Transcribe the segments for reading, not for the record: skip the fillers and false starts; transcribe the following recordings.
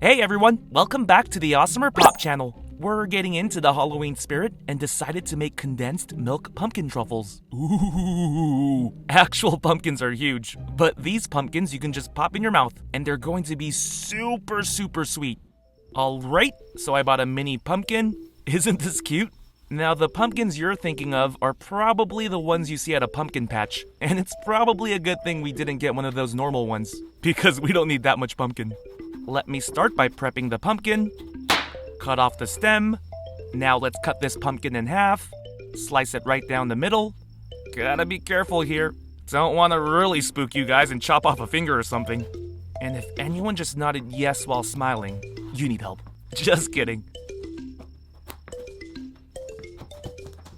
Hey everyone, welcome back to the AWESMR Pop channel. We're getting into the Halloween spirit and decided to make condensed milk pumpkin truffles. Ooh, actual pumpkins are huge, but these pumpkins you can just pop in your mouth and they're going to be super sweet. Alright, so I bought a mini pumpkin. Isn't this cute? Now the pumpkins you're thinking of are probably the ones you see at a pumpkin patch, and it's probably a good thing we didn't get one of those normal ones, because we don't need that much pumpkin. Let me start by prepping the pumpkin. Cut off the stem. Now let's cut this pumpkin in half. Slice it right down the middle. Gotta be careful here. Don't want to really spook you guys and chop off a finger or something. And if anyone just nodded yes while smiling, you need help. Just kidding.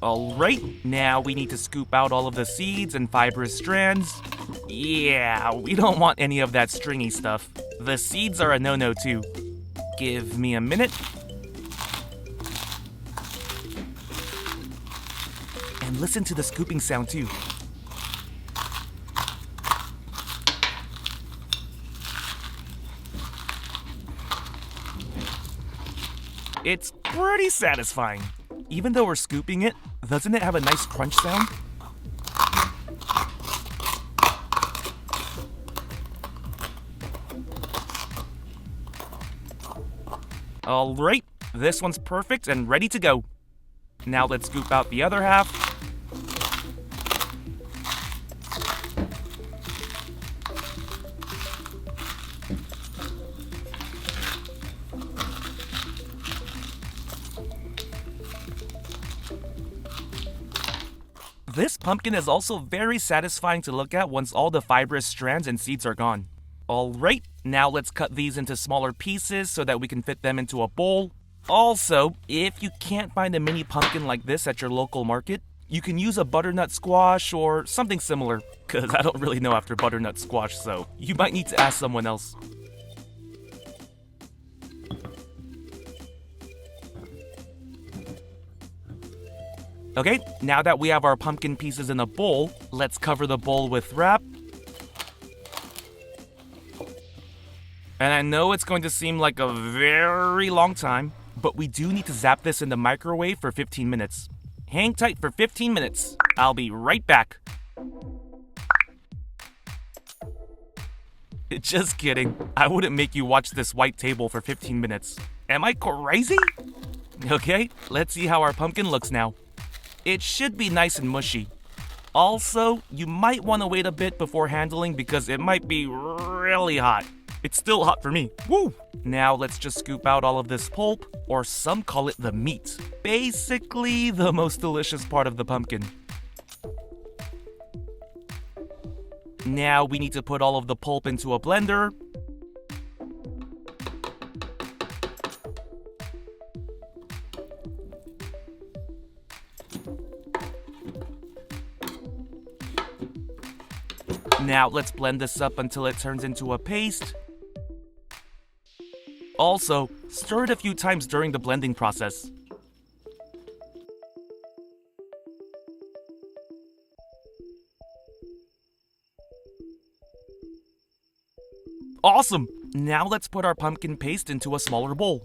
Alright, now we need to scoop out all of the seeds and fibrous strands. Yeah, we don't want any of that stringy stuff. The seeds are a no-no too. Give me a minute. And listen to the scooping sound too. It's pretty satisfying. Even though we're scooping it, doesn't it have a nice crunch sound? Alright, this one's perfect and ready to go. Now let's scoop out the other half. This pumpkin is also very satisfying to look at once all the fibrous strands and seeds are gone. Alright, now let's cut these into smaller pieces so that we can fit them into a bowl. Also, if you can't find a mini pumpkin like this at your local market, you can use a butternut squash or something similar, cause I don't really know after butternut squash, so you might need to ask someone else. Okay, now that we have our pumpkin pieces in a bowl, let's cover the bowl with wrap. And I know it's going to seem like a very long time, but we do need to zap this in the microwave for 15 minutes. Hang tight for 15 minutes. I'll be right back. Just kidding. I wouldn't make you watch this white table for 15 minutes. Am I crazy? Okay, let's see how our pumpkin looks now. It should be nice and mushy. Also, you might want to wait a bit before handling because it might be really hot. It's still hot for me. Woo! Now let's just scoop out all of this pulp, or some call it the meat. Basically, the most delicious part of the pumpkin. Now we need to put all of the pulp into a blender. Now let's blend this up until it turns into a paste. Also, stir it a few times during the blending process. Awesome! Now let's put our pumpkin paste into a smaller bowl.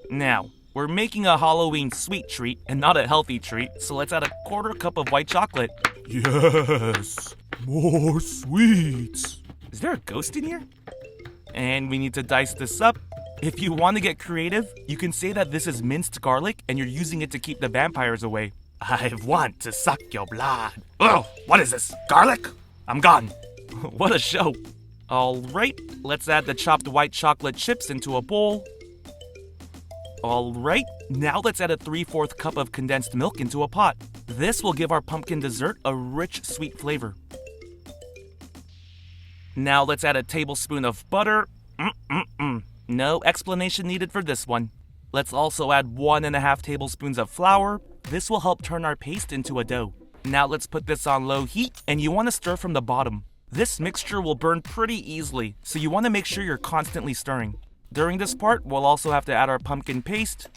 Now, we're making a Halloween sweet treat and not a healthy treat, so let's add a quarter cup of white chocolate. Yes! More sweets! Is there a ghost in here? And we need to dice this up. If you want to get creative, you can say that this is minced garlic and you're using it to keep the vampires away. I want to suck your blood. Oh, what is this? Garlic? I'm gone. What a show. Alright, let's add the chopped white chocolate chips into a bowl. Alright, now let's add a 3/4 cup of condensed milk into a pot. This will give our pumpkin dessert a rich, sweet flavor. Now let's add a tablespoon of butter. No explanation needed for this one. Let's also add 1.5 tablespoons of flour. This will help turn our paste into a dough. Now let's put this on low heat, and you want to stir from the bottom. This mixture will burn pretty easily, so you want to make sure you're constantly stirring. During this part, we'll also have to add our pumpkin paste.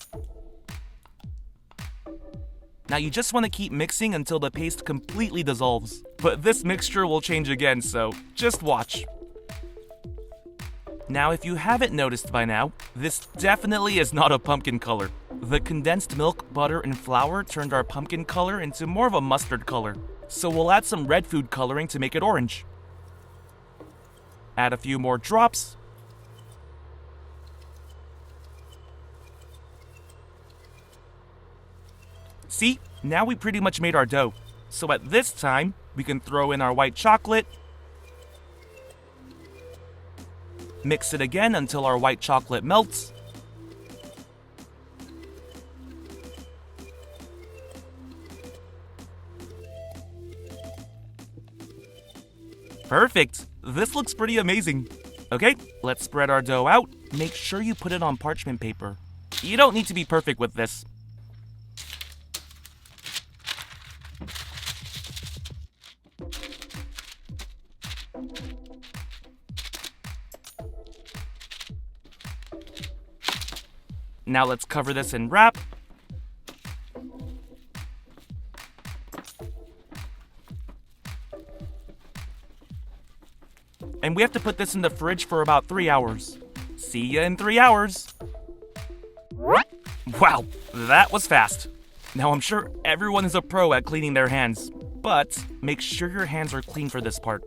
Now you just want to keep mixing until the paste completely dissolves. But this mixture will change again, so just watch. Now if you haven't noticed by now, this definitely is not a pumpkin color. The condensed milk, butter, and flour turned our pumpkin color into more of a mustard color. So we'll add some red food coloring to make it orange. Add a few more drops. See, now we pretty much made our dough. So at this time, we can throw in our white chocolate. Mix it again until our white chocolate melts. Perfect! This looks pretty amazing. Okay, let's spread our dough out. Make sure you put it on parchment paper. You don't need to be perfect with this. Now let's cover this in wrap. And we have to put this in the fridge for about 3 hours. See ya in 3 hours. Wow, that was fast. Now I'm sure everyone is a pro at cleaning their hands, but make sure your hands are clean for this part.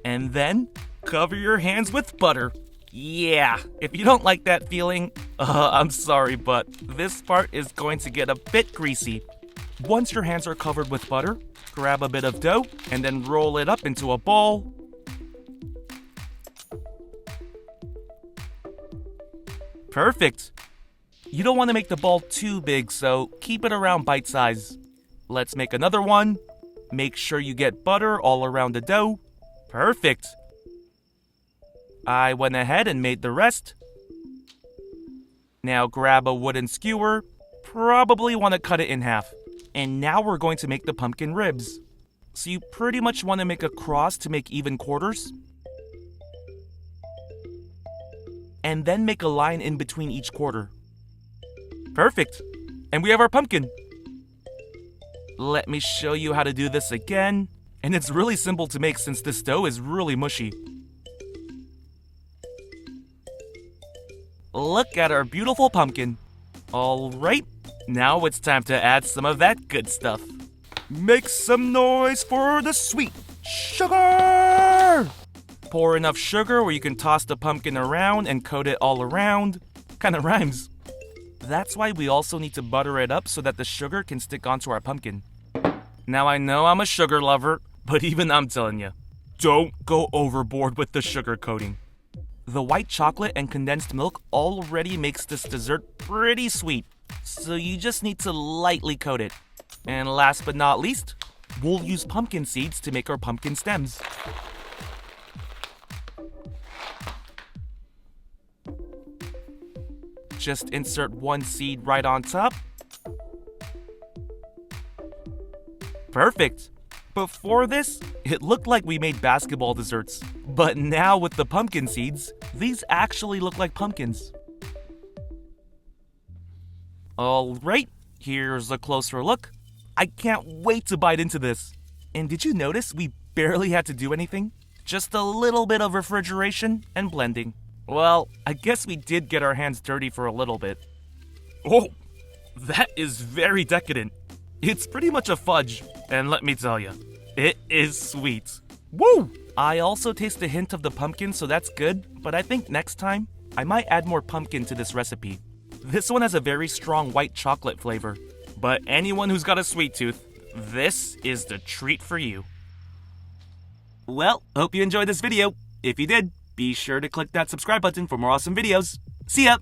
And then cover your hands with butter. Yeah, if you don't like that feeling, I'm sorry, but this part is going to get a bit greasy. Once your hands are covered with butter, grab a bit of dough and then roll it up into a ball. Perfect! You don't want to make the ball too big, so keep it around bite size. Let's make another one. Make sure you get butter all around the dough. Perfect! I went ahead and made the rest. Now grab a wooden skewer. Probably want to cut it in half. And now we're going to make the pumpkin ribs. So you pretty much want to make a cross to make even quarters. And then make a line in between each quarter. Perfect! And we have our pumpkin. Let me show you how to do this again. And it's really simple to make since this dough is really mushy. Look at our beautiful pumpkin. Alright, now it's time to add some of that good stuff. Make some noise for the sweet sugar! Pour enough sugar where you can toss the pumpkin around and coat it all around. Kinda rhymes. That's why we also need to butter it up so that the sugar can stick onto our pumpkin. Now I know I'm a sugar lover, but even I'm telling you, don't go overboard with the sugar coating. The white chocolate and condensed milk already makes this dessert pretty sweet, so you just need to lightly coat it. And last but not least, we'll use pumpkin seeds to make our pumpkin stems. Just insert one seed right on top. Perfect! Before this, it looked like we made basketball desserts. But now with the pumpkin seeds, these actually look like pumpkins. Alright, here's a closer look. I can't wait to bite into this. And did you notice we barely had to do anything? Just a little bit of refrigeration and blending. Well, I guess we did get our hands dirty for a little bit. Oh, that is very decadent. It's pretty much a fudge, and let me tell you, it is sweet. Woo! I also taste a hint of the pumpkin, so that's good, but I think next time, I might add more pumpkin to this recipe. This one has a very strong white chocolate flavor, but anyone who's got a sweet tooth, this is the treat for you. Well, hope you enjoyed this video. If you did, be sure to click that subscribe button for more awesome videos. See ya!